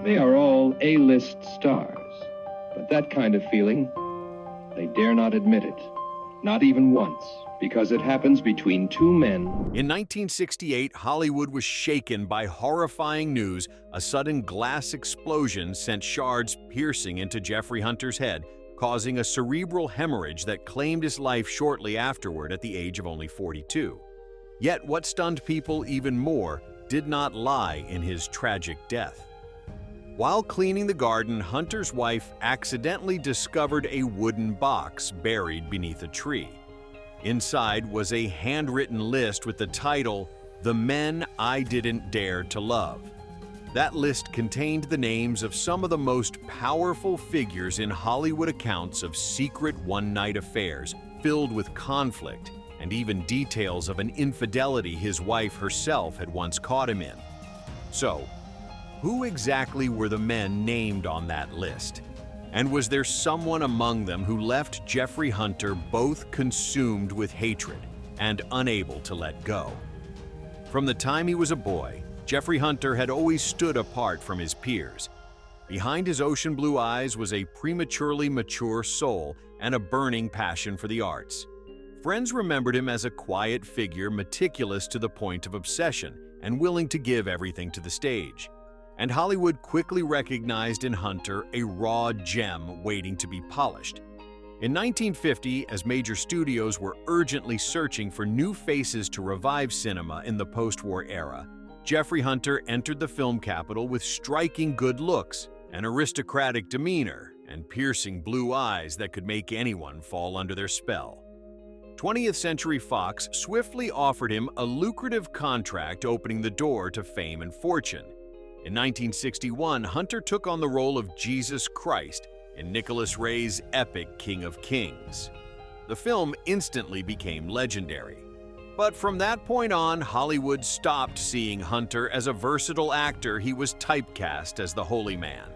They are all A-list stars, but that kind of feeling, they dare not admit it, not even once, because it happens between two men. In 1968, Hollywood was shaken by horrifying news. A sudden glass explosion sent shards piercing into Jeffrey Hunter's head, causing a cerebral hemorrhage that claimed his life shortly afterward at the age of only 42. Yet what stunned people even more did not lie in his tragic death. While cleaning the garden, Hunter's wife accidentally discovered a wooden box buried beneath a tree. Inside was a handwritten list with the title, "The Men I Didn't Dare to Love." That list contained the names of some of the most powerful figures in Hollywood accounts of secret one-night affairs filled with conflict, and even details of an infidelity his wife herself had once caught him in. So, who exactly were the men named on that list? And was there someone among them who left Jeffrey Hunter both consumed with hatred and unable to let go? From the time he was a boy, Jeffrey Hunter had always stood apart from his peers. Behind his ocean blue eyes was a prematurely mature soul and a burning passion for the arts. Friends remembered him as a quiet figure, meticulous to the point of obsession and willing to give everything to the stage. And Hollywood quickly recognized in Hunter a raw gem waiting to be polished. In 1950, as major studios were urgently searching for new faces to revive cinema in the post-war era, Jeffrey Hunter entered the film capital with striking good looks, an aristocratic demeanor, and piercing blue eyes that could make anyone fall under their spell. 20th Century Fox swiftly offered him a lucrative contract, opening the door to fame and fortune. In 1961, Hunter took on the role of Jesus Christ in Nicholas Ray's epic King of Kings. The film instantly became legendary. But from that point on, Hollywood stopped seeing Hunter as a versatile actor. He was typecast as the holy man.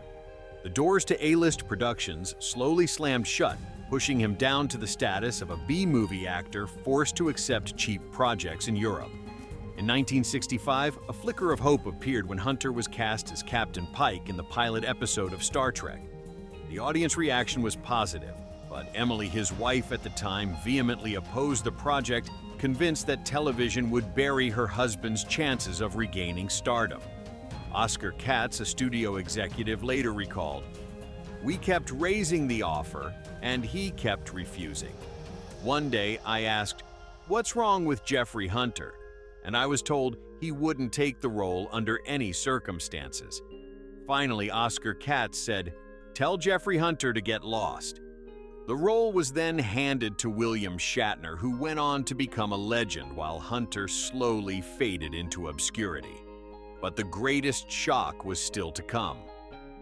The doors to A-list productions slowly slammed shut, pushing him down to the status of a B-movie actor forced to accept cheap projects in Europe. In 1965, a flicker of hope appeared when Hunter was cast as Captain Pike in the pilot episode of Star Trek. The audience reaction was positive, but Emily, his wife at the time, vehemently opposed the project, convinced that television would bury her husband's chances of regaining stardom. Oscar Katz, a studio executive, later recalled, "We kept raising the offer, and he kept refusing. One day I asked, 'What's wrong with Jeffrey Hunter?' and I was told he wouldn't take the role under any circumstances. Finally, Oscar Katz said, 'Tell Jeffrey Hunter to get lost.' The role was then handed to William Shatner, who went on to become a legend while Hunter slowly faded into obscurity. But the greatest shock was still to come.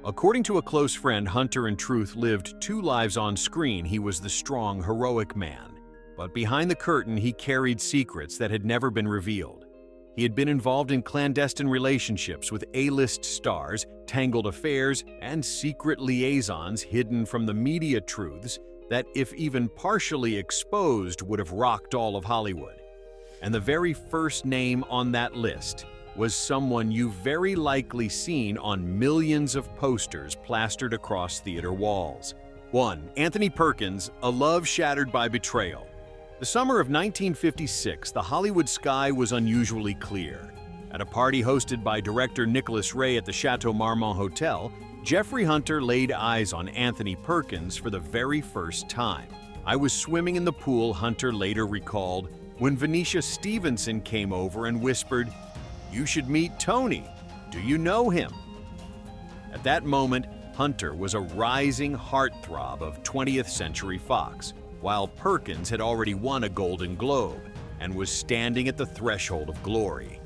According to a close friend, Hunter in truth lived two lives on screen. He was the strong, heroic man. But behind the curtain, he carried secrets that had never been revealed. He had been involved in clandestine relationships with A-list stars, tangled affairs, and secret liaisons hidden from the media truths that, if even partially exposed, would have rocked all of Hollywood. And the very first name on that list was someone you've very likely seen on millions of posters plastered across theater walls. 1. Anthony Perkins, A Love Shattered by Betrayal. The summer of 1956, the Hollywood sky was unusually clear. At a party hosted by director Nicholas Ray at the Chateau Marmont Hotel, Jeffrey Hunter laid eyes on Anthony Perkins for the very first time. "I was swimming in the pool," Hunter later recalled, "when Venetia Stevenson came over and whispered, 'You should meet Tony. Do you know him?' At that moment, Hunter was a rising heartthrob of 20th Century Fox, while Perkins had already won a Golden Globe and was standing at the threshold of glory.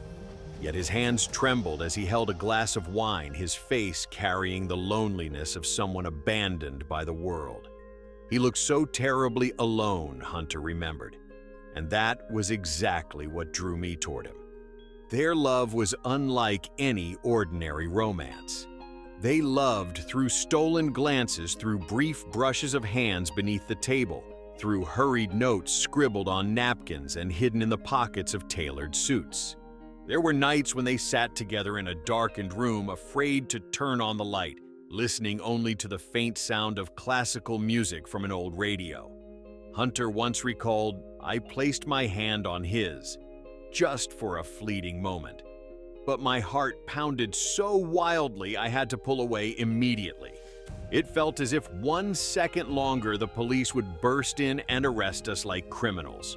Yet his hands trembled as he held a glass of wine, his face carrying the loneliness of someone abandoned by the world. He looked so terribly alone, Hunter remembered, and that was exactly what drew me toward him. Their love was unlike any ordinary romance. They loved through stolen glances, through brief brushes of hands beneath the table, through hurried notes scribbled on napkins and hidden in the pockets of tailored suits. There were nights when they sat together in a darkened room, afraid to turn on the light, listening only to the faint sound of classical music from an old radio. Hunter once recalled, "I placed my hand on his, just for a fleeting moment. But my heart pounded so wildly I had to pull away immediately. It felt as if 1 second longer the police would burst in and arrest us like criminals."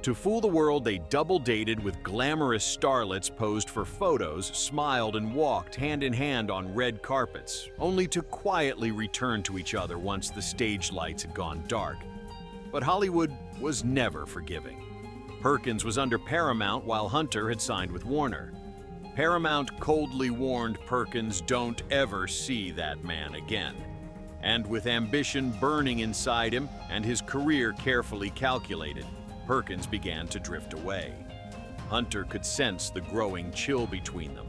To fool the world, they double-dated with glamorous starlets, posed for photos, smiled and walked hand in hand on red carpets, only to quietly return to each other once the stage lights had gone dark. But Hollywood was never forgiving. Perkins was under Paramount while Hunter had signed with Warner. Paramount coldly warned Perkins, "Don't ever see that man again." And with ambition burning inside him and his career carefully calculated, Perkins began to drift away. Hunter could sense the growing chill between them.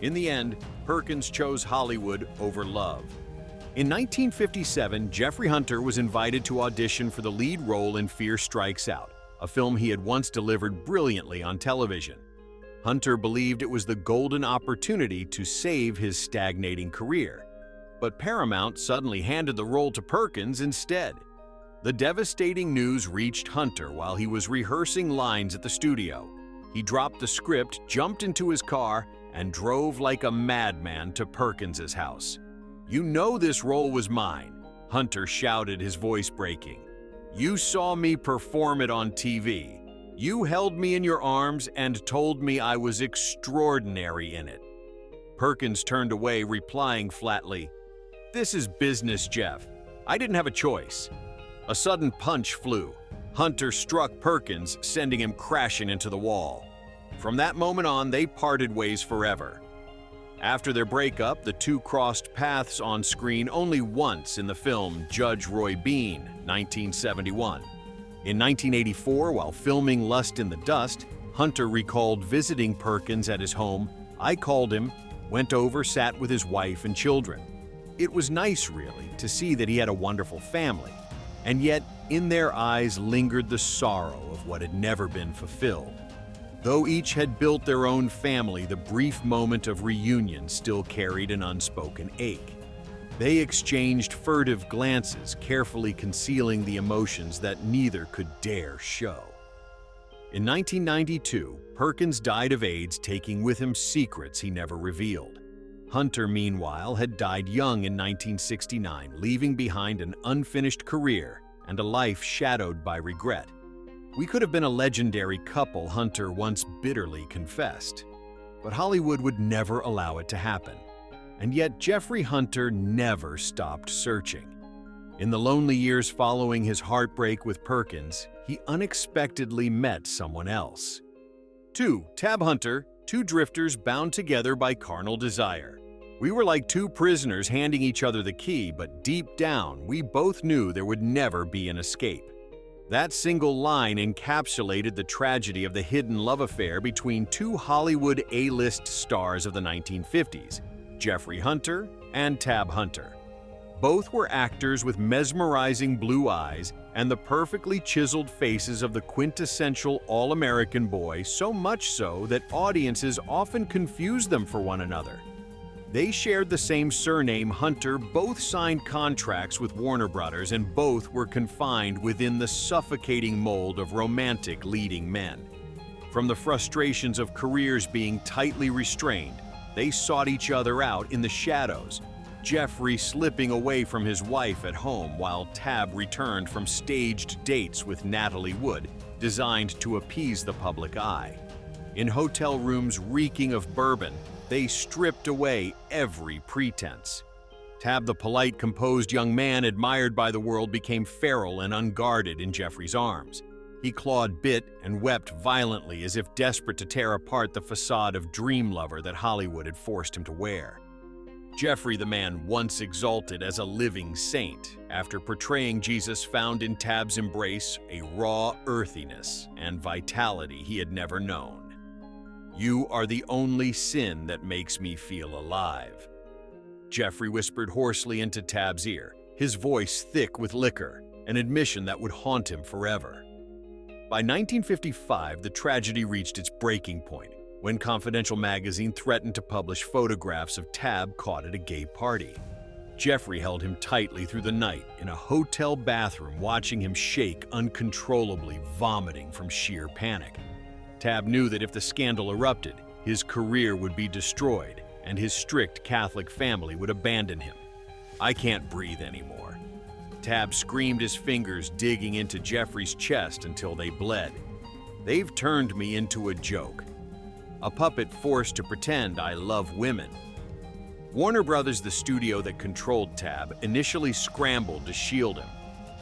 In the end, Perkins chose Hollywood over love. In 1957, Jeffrey Hunter was invited to audition for the lead role in Fear Strikes Out, a film he had once delivered brilliantly on television. Hunter believed it was the golden opportunity to save his stagnating career. But Paramount suddenly handed the role to Perkins instead. The devastating news reached Hunter while he was rehearsing lines at the studio. He dropped the script, jumped into his car, and drove like a madman to Perkins's house. "You know this role was mine," Hunter shouted, his voice breaking. "You saw me perform it on TV. You held me in your arms and told me I was extraordinary in it." Perkins turned away, replying flatly, "This is business, Jeff. I didn't have a choice." A sudden punch flew. Hunter struck Perkins, sending him crashing into the wall. From that moment on, they parted ways forever. After their breakup, the two crossed paths on screen only once in the film Judge Roy Bean, 1971. In 1984, while filming Lust in the Dust, Hunter recalled visiting Perkins at his home. "I called him, went over, sat with his wife and children. It was nice, really, to see that he had a wonderful family. And yet, in their eyes lingered the sorrow of what had never been fulfilled. Though each had built their own family, the brief moment of reunion still carried an unspoken ache. They exchanged furtive glances, carefully concealing the emotions that neither could dare show." In 1992, Perkins died of AIDS, taking with him secrets he never revealed. Hunter, meanwhile, had died young in 1969, leaving behind an unfinished career and a life shadowed by regret. "We could have been a legendary couple," Hunter once bitterly confessed. But Hollywood would never allow it to happen. And yet Jeffrey Hunter never stopped searching. In the lonely years following his heartbreak with Perkins, he unexpectedly met someone else. Tab Hunter, two drifters bound together by carnal desire. We were like two prisoners handing each other the key, but deep down, we both knew there would never be an escape. That single line encapsulated the tragedy of the hidden love affair between two Hollywood A-list stars of the 1950s, Jeffrey Hunter and Tab Hunter. Both were actors with mesmerizing blue eyes and the perfectly chiseled faces of the quintessential all-American boy, so much so that audiences often confused them for one another. They shared the same surname, Hunter, both signed contracts with Warner Brothers, and both were confined within the suffocating mold of romantic leading men. From the frustrations of careers being tightly restrained, they sought each other out in the shadows, Jeffrey slipping away from his wife at home while Tab returned from staged dates with Natalie Wood, designed to appease the public eye. In hotel rooms reeking of bourbon, they stripped away every pretense. Tab, the polite, composed young man admired by the world, became feral and unguarded in Jeffrey's arms. He clawed, bit, and wept violently as if desperate to tear apart the facade of dream lover that Hollywood had forced him to wear. Jeffrey, the man once exalted as a living saint, after portraying Jesus, found in Tab's embrace a raw earthiness and vitality he had never known. "You are the only sin that makes me feel alive," Jeffrey whispered hoarsely into Tab's ear, his voice thick with liquor, an admission that would haunt him forever. By 1955, the tragedy reached its breaking point. when Confidential magazine threatened to publish photographs of Tab caught at a gay party. Jeffrey held him tightly through the night in a hotel bathroom, watching him shake uncontrollably, vomiting from sheer panic. Tab knew that if the scandal erupted, his career would be destroyed and his strict Catholic family would abandon him. "I can't breathe anymore." Tab screamed, his fingers digging into Jeffrey's chest until they bled. "They've turned me into a joke. A puppet forced to pretend I love women." Warner Brothers, the studio that controlled Tab, initially scrambled to shield him.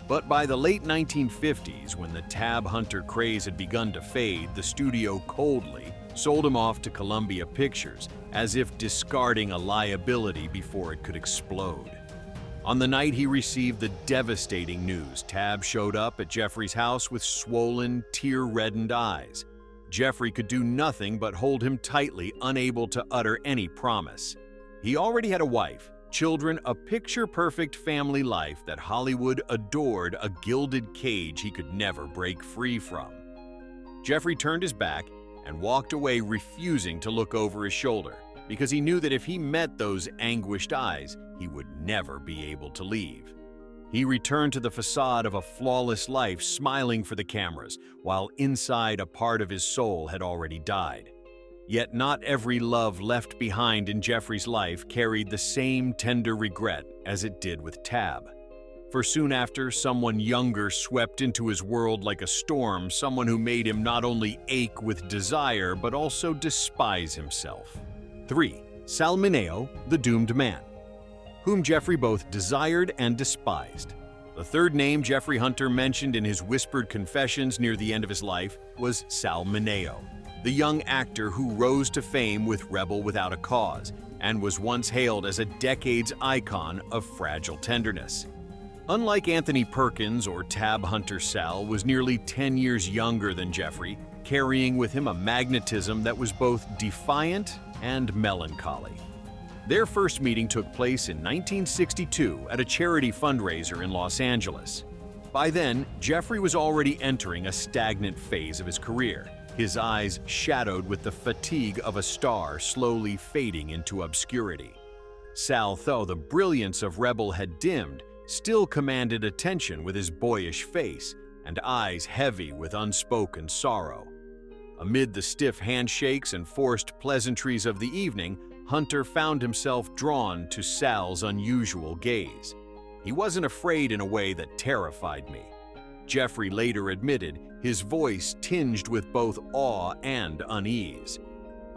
But by the late 1950s, when the Tab Hunter craze had begun to fade, the studio coldly sold him off to Columbia Pictures, as if discarding a liability before it could explode. On the night he received the devastating news, Tab showed up at Jeffrey's house with swollen, tear-reddened eyes. Jeffrey could do nothing but hold him tightly, unable to utter any promise. He already had a wife, children, a picture-perfect family life that Hollywood adored, a gilded cage he could never break free from. Jeffrey turned his back and walked away, refusing to look over his shoulder, because he knew that if he met those anguished eyes, he would never be able to leave. He returned to the facade of a flawless life, smiling for the cameras, while inside a part of his soul had already died. Yet not every love left behind in Jeffrey's life carried the same tender regret as it did with Tab. For soon after, someone younger swept into his world like a storm, someone who made him not only ache with desire, but also despise himself. 3. Sal Mineo, the doomed man, whom Jeffrey both desired and despised. The third name Jeffrey Hunter mentioned in his whispered confessions near the end of his life was Sal Mineo, the young actor who rose to fame with Rebel Without a Cause and was once hailed as a decade's icon of fragile tenderness. Unlike Anthony Perkins or Tab Hunter, Sal was nearly 10 years younger than Jeffrey, carrying with him a magnetism that was both defiant and melancholy. Their first meeting took place in 1962 at a charity fundraiser in Los Angeles. By then, Jeffrey was already entering a stagnant phase of his career, his eyes shadowed with the fatigue of a star slowly fading into obscurity. Sal, though the brilliance of Rebel had dimmed, still commanded attention with his boyish face and eyes heavy with unspoken sorrow. Amid the stiff handshakes and forced pleasantries of the evening, Hunter found himself drawn to Sal's unusual gaze. He wasn't afraid in a way that terrified me. Jeffrey later admitted, his voice tinged with both awe and unease.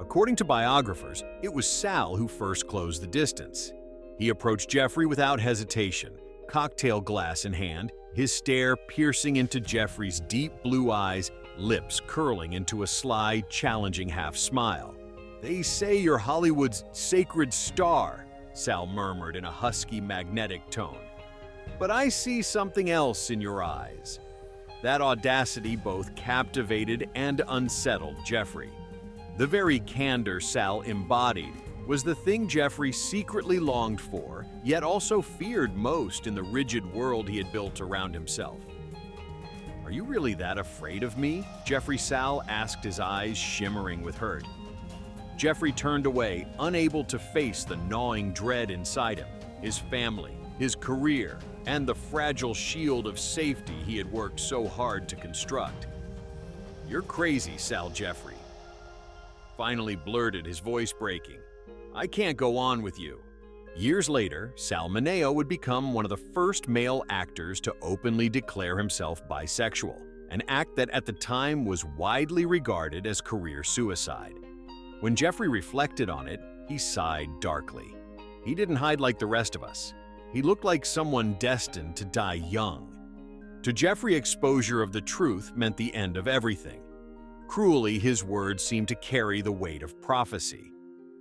According to biographers, it was Sal who first closed the distance. He approached Jeffrey without hesitation, cocktail glass in hand, his stare piercing into Jeffrey's deep blue eyes, lips curling into a sly, challenging half-smile. "They say you're Hollywood's sacred star," Sal murmured in a husky, magnetic tone. "But I see something else in your eyes." That audacity both captivated and unsettled Jeffrey. The very candor Sal embodied was the thing Jeffrey secretly longed for, yet also feared most in the rigid world he had built around himself. "Are you really that afraid of me?" Jeffrey Sal asked, his eyes shimmering with hurt. Jeffrey turned away, unable to face the gnawing dread inside him, his family, his career, and the fragile shield of safety he had worked so hard to construct. "You're crazy, Sal," Jeffrey finally blurted, his voice breaking. "I can't go on with you." Years later, Sal Mineo would become one of the first male actors to openly declare himself bisexual, an act that at the time was widely regarded as career suicide. When Jeffrey reflected on it, he sighed darkly. He didn't hide like the rest of us. He looked like someone destined to die young. To Jeffrey, exposure of the truth meant the end of everything. Cruelly, his words seemed to carry the weight of prophecy.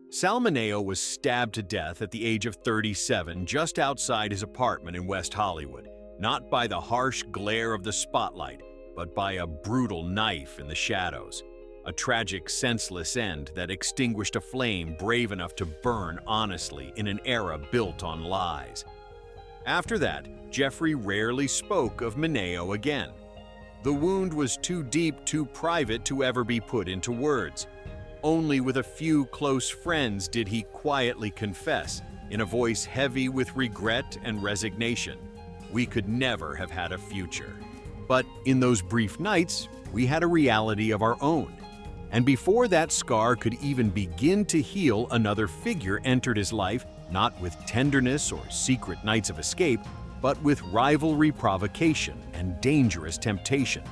Sal Mineo was stabbed to death at the age of 37 just outside his apartment in West Hollywood, not by the harsh glare of the spotlight, but by a brutal knife in the shadows. A tragic, senseless end that extinguished a flame brave enough to burn honestly in an era built on lies. After that, Jeffrey rarely spoke of Mineo again. The wound was too deep, too private to ever be put into words. Only with a few close friends did he quietly confess, in a voice heavy with regret and resignation, we could never have had a future. But in those brief nights, we had a reality of our own. And before that scar could even begin to heal, another figure entered his life, not with tenderness or secret nights of escape, but with rivalry, provocation, and dangerous temptation.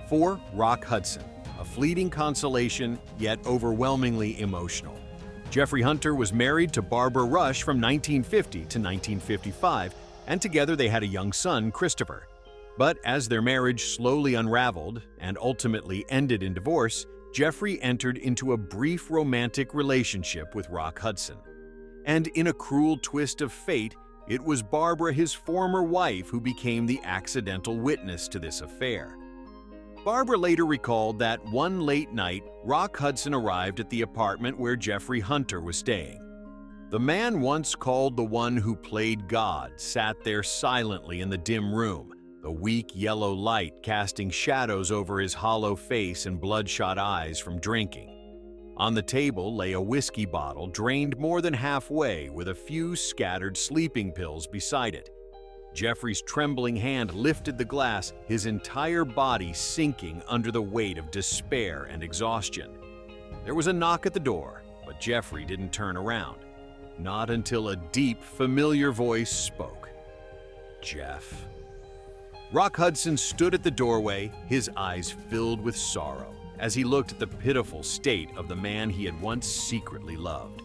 For Rock Hudson, a fleeting consolation, yet overwhelmingly emotional. Jeffrey Hunter was married to Barbara Rush from 1950 to 1955, and together they had a young son, Christopher. But as their marriage slowly unraveled and ultimately ended in divorce, Jeffrey entered into a brief romantic relationship with Rock Hudson. And in a cruel twist of fate, it was Barbara, his former wife, who became the accidental witness to this affair. Barbara later recalled that one late night, Rock Hudson arrived at the apartment where Jeffrey Hunter was staying. The man once called the one who played God sat there silently in the dim room, the weak yellow light casting shadows over his hollow face and bloodshot eyes from drinking. On the table lay a whiskey bottle drained more than halfway with a few scattered sleeping pills beside it. Jeffrey's trembling hand lifted the glass, his entire body sinking under the weight of despair and exhaustion. There was a knock at the door, but Jeffrey didn't turn around. Not until a deep, familiar voice spoke. Jeff. Rock Hudson stood at the doorway, his eyes filled with sorrow, as he looked at the pitiful state of the man he had once secretly loved.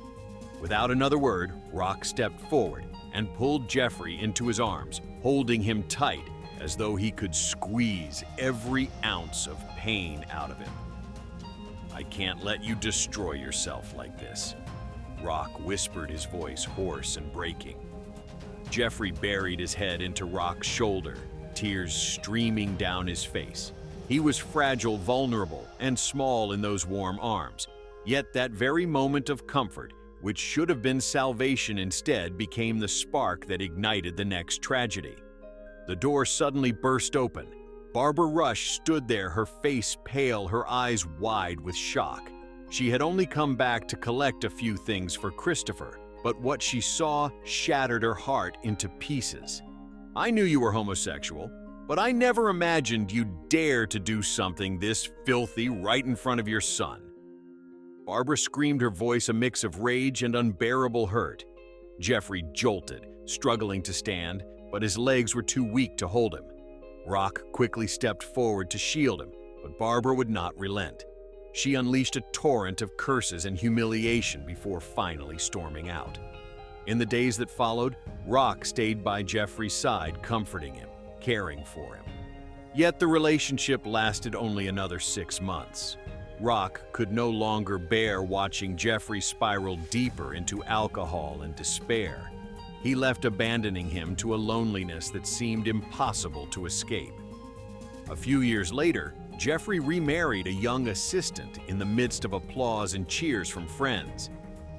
Without another word, Rock stepped forward and pulled Jeffrey into his arms, holding him tight as though he could squeeze every ounce of pain out of him. I can't let you destroy yourself like this, Rock whispered, his voice hoarse and breaking. Jeffrey buried his head into Rock's shoulder, tears streaming down his face. He was fragile, vulnerable, and small in those warm arms. Yet that very moment of comfort, which should have been salvation instead, became the spark that ignited the next tragedy. The door suddenly burst open. Barbara Rush stood there, her face pale, her eyes wide with shock. She had only come back to collect a few things for Christopher, but what she saw shattered her heart into pieces. I knew you were homosexual, but I never imagined you'd dare to do something this filthy right in front of your son. Barbara screamed, her voice a mix of rage and unbearable hurt. Jeffrey jolted, struggling to stand, but his legs were too weak to hold him. Rock quickly stepped forward to shield him, but Barbara would not relent. She unleashed a torrent of curses and humiliation before finally storming out. In the days that followed, Rock stayed by Jeffrey's side, comforting him, caring for him. Yet the relationship lasted only another 6 months. Rock could no longer bear watching Jeffrey spiral deeper into alcohol and despair. He left, abandoning him to a loneliness that seemed impossible to escape. A few years later, Jeffrey remarried a young assistant in the midst of applause and cheers from friends.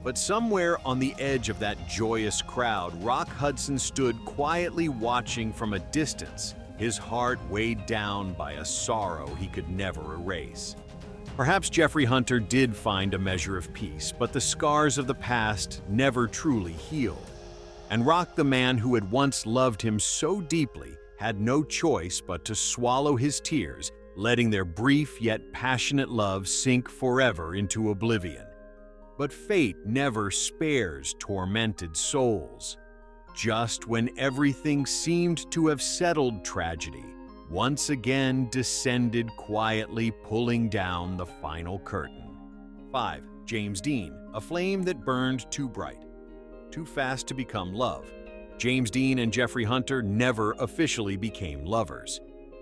But somewhere on the edge of that joyous crowd, Rock Hudson stood quietly watching from a distance, his heart weighed down by a sorrow he could never erase. Perhaps Jeffrey Hunter did find a measure of peace, but the scars of the past never truly healed. And Rock, the man who had once loved him so deeply, had no choice but to swallow his tears, letting their brief yet passionate love sink forever into oblivion. But fate never spares tormented souls. Just when everything seemed to have settled, tragedy once again descended quietly, pulling down the final curtain. 5. James Dean, a flame that burned too bright, too fast to become love. James Dean and Jeffrey Hunter never officially became lovers.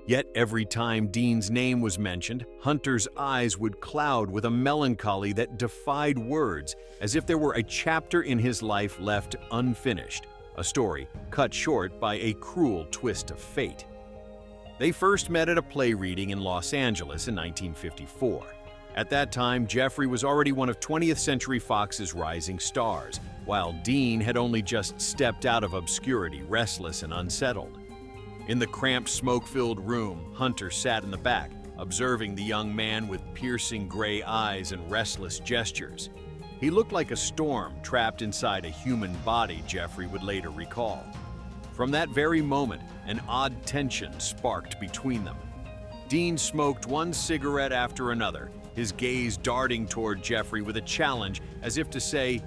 Yet every time Dean's name was mentioned, Hunter's eyes would cloud with a melancholy that defied words, as if there were a chapter in his life left unfinished, a story cut short by a cruel twist of fate. They first met at a play reading in Los Angeles in 1954. At that time, Jeffrey was already one of 20th Century Fox's rising stars, while Dean had only just stepped out of obscurity, restless and unsettled. In the cramped, smoke-filled room, Hunter sat in the back, observing the young man with piercing gray eyes and restless gestures. He looked like a storm trapped inside a human body, Jeffrey would later recall. From that very moment, an odd tension sparked between them. Dean smoked one cigarette after another, his gaze darting toward Jeffrey with a challenge, as if to say,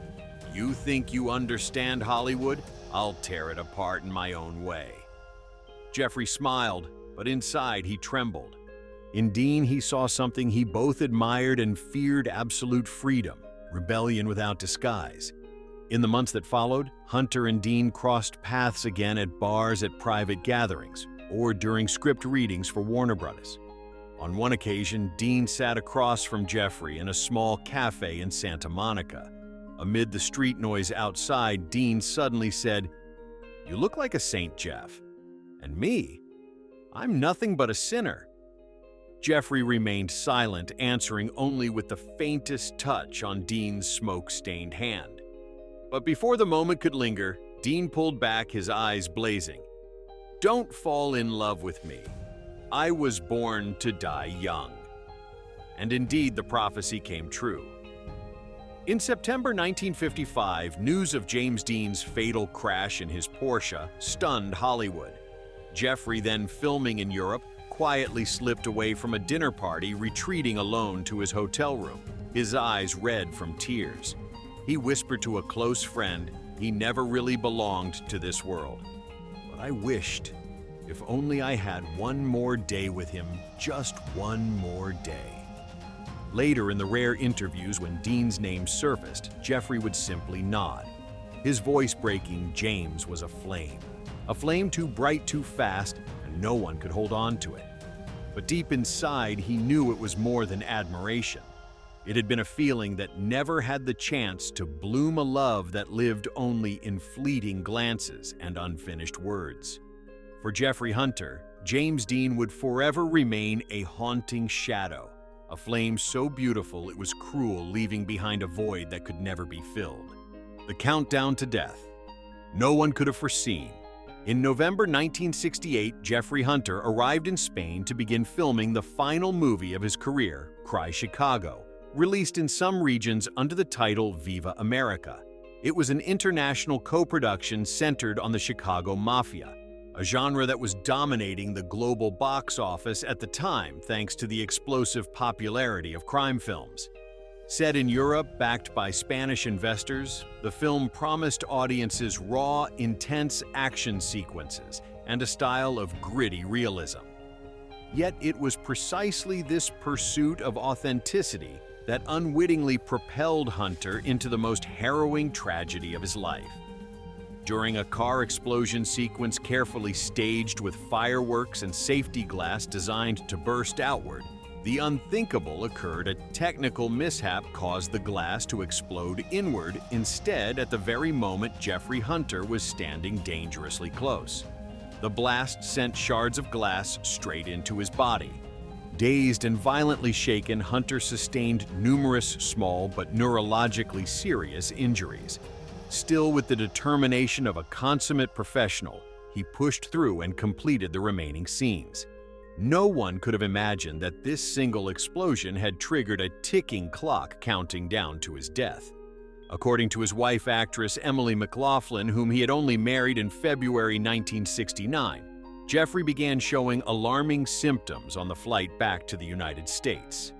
"You think you understand Hollywood? I'll tear it apart in my own way." Jeffrey smiled, but inside he trembled. In Dean, he saw something he both admired and feared: absolute freedom, rebellion without disguise. In the months that followed, Hunter and Dean crossed paths again at bars, at private gatherings, or during script readings for Warner Brothers. On one occasion, Dean sat across from Jeffrey in a small cafe in Santa Monica. Amid the street noise outside, Dean suddenly said, "You look like a saint, Jeff. And me? I'm nothing but a sinner." Jeffrey remained silent, answering only with the faintest touch on Dean's smoke-stained hand. But before the moment could linger, Dean pulled back, his eyes blazing. "Don't fall in love with me. I was born to die young." And indeed, the prophecy came true. In September 1955, news of James Dean's fatal crash in his Porsche stunned Hollywood. Jeffrey, then filming in Europe, quietly slipped away from a dinner party, retreating alone to his hotel room, his eyes red from tears. He whispered to a close friend, he never really belonged to this world. But I wished, if only I had one more day with him, just one more day. Later, in the rare interviews when Dean's name surfaced, Jeffrey would simply nod. His voice breaking, James was a flame too bright, too fast, and no one could hold on to it. But deep inside, he knew it was more than admiration. It had been a feeling that never had the chance to bloom a love that lived only in fleeting glances and unfinished words. For Jeffrey Hunter, James Dean would forever remain a haunting shadow, a flame so beautiful it was cruel, leaving behind a void that could never be filled. The countdown to death. No one could have foreseen. In November 1968, Jeffrey Hunter arrived in Spain to begin filming the final movie of his career, Cry Chicago, released in some regions under the title Viva America. It was an international co-production centered on the Chicago Mafia, a genre that was dominating the global box office at the time thanks to the explosive popularity of crime films. Set in Europe, backed by Spanish investors, the film promised audiences raw, intense action sequences and a style of gritty realism. Yet it was precisely this pursuit of authenticity that unwittingly propelled Hunter into the most harrowing tragedy of his life. During a car explosion sequence carefully staged with fireworks and safety glass designed to burst outward, the unthinkable occurred. A technical mishap caused the glass to explode inward instead at the very moment Jeffrey Hunter was standing dangerously close. The blast sent shards of glass straight into his body. Dazed and violently shaken, Hunter sustained numerous small but neurologically serious injuries. Still, with the determination of a consummate professional, he pushed through and completed the remaining scenes. No one could have imagined that this single explosion had triggered a ticking clock counting down to his death. According to his wife, actress Emily McLaughlin, whom he had only married in February 1969, Jeffrey began showing alarming symptoms on the flight back to the United States.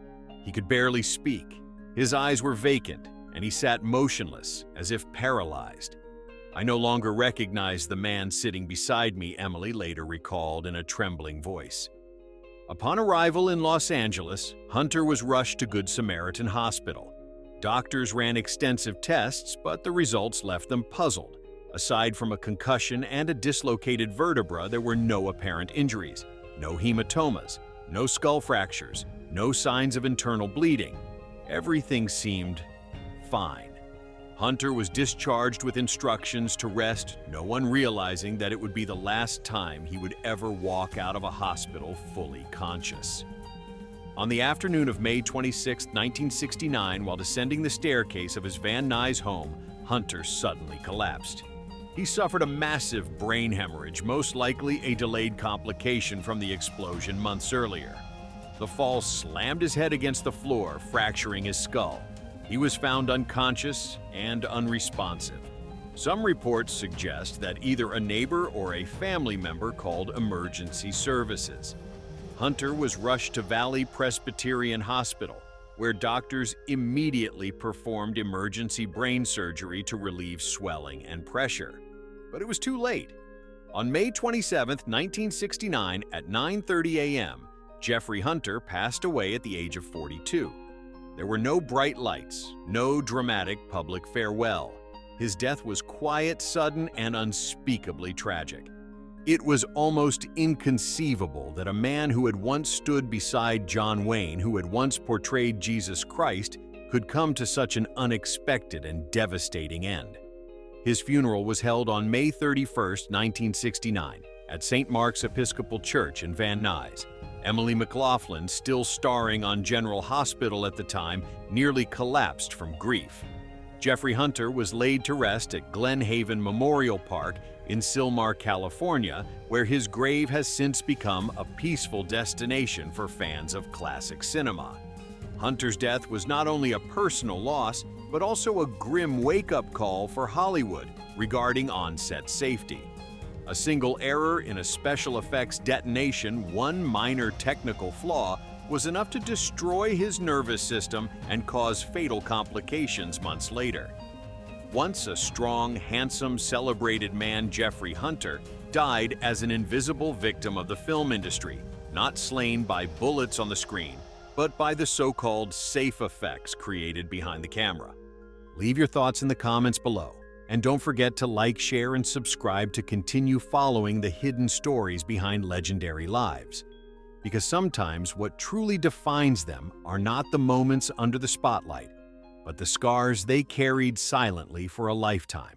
He could barely speak, his eyes were vacant, and he sat motionless, as if paralyzed. "I no longer recognized the man sitting beside me," Emily later recalled in a trembling voice. Upon arrival in Los Angeles, Hunter was rushed to Good Samaritan Hospital. Doctors ran extensive tests, but the results left them puzzled. Aside from a concussion and a dislocated vertebra, there were no apparent injuries, no hematomas, no skull fractures, no signs of internal bleeding. Everything seemed fine. Hunter was discharged with instructions to rest, no one realizing that it would be the last time he would ever walk out of a hospital fully conscious. On the afternoon of May 26, 1969, while descending the staircase of his Van Nuys home, Hunter suddenly collapsed. He suffered a massive brain hemorrhage, most likely a delayed complication from the explosion months earlier. The fall slammed his head against the floor, fracturing his skull. He was found unconscious and unresponsive. Some reports suggest that either a neighbor or a family member called emergency services. Hunter was rushed to Valley Presbyterian Hospital, where doctors immediately performed emergency brain surgery to relieve swelling and pressure. But it was too late. On May 27, 1969, at 9:30 a.m., Jeffrey Hunter passed away at the age of 42. There were no bright lights, no dramatic public farewell. His death was quiet, sudden, and unspeakably tragic. It was almost inconceivable that a man who had once stood beside John Wayne, who had once portrayed Jesus Christ, could come to such an unexpected and devastating end. His funeral was held on May 31, 1969, at St. Mark's Episcopal Church in Van Nuys. Emily McLaughlin, still starring on General Hospital at the time, nearly collapsed from grief. Jeffrey Hunter was laid to rest at Glen Haven Memorial Park in Sylmar, California, where his grave has since become a peaceful destination for fans of classic cinema. Hunter's death was not only a personal loss, but also a grim wake-up call for Hollywood regarding on-set safety. A single error in a special effects detonation, one minor technical flaw, was enough to destroy his nervous system and cause fatal complications months later. Once a strong, handsome, celebrated man, Jeffrey Hunter died as an invisible victim of the film industry, not slain by bullets on the screen, but by the so-called safe effects created behind the camera. Leave your thoughts in the comments below, and don't forget to like, share, and subscribe to continue following the hidden stories behind legendary lives. Because sometimes what truly defines them are not the moments under the spotlight, but the scars they carried silently for a lifetime.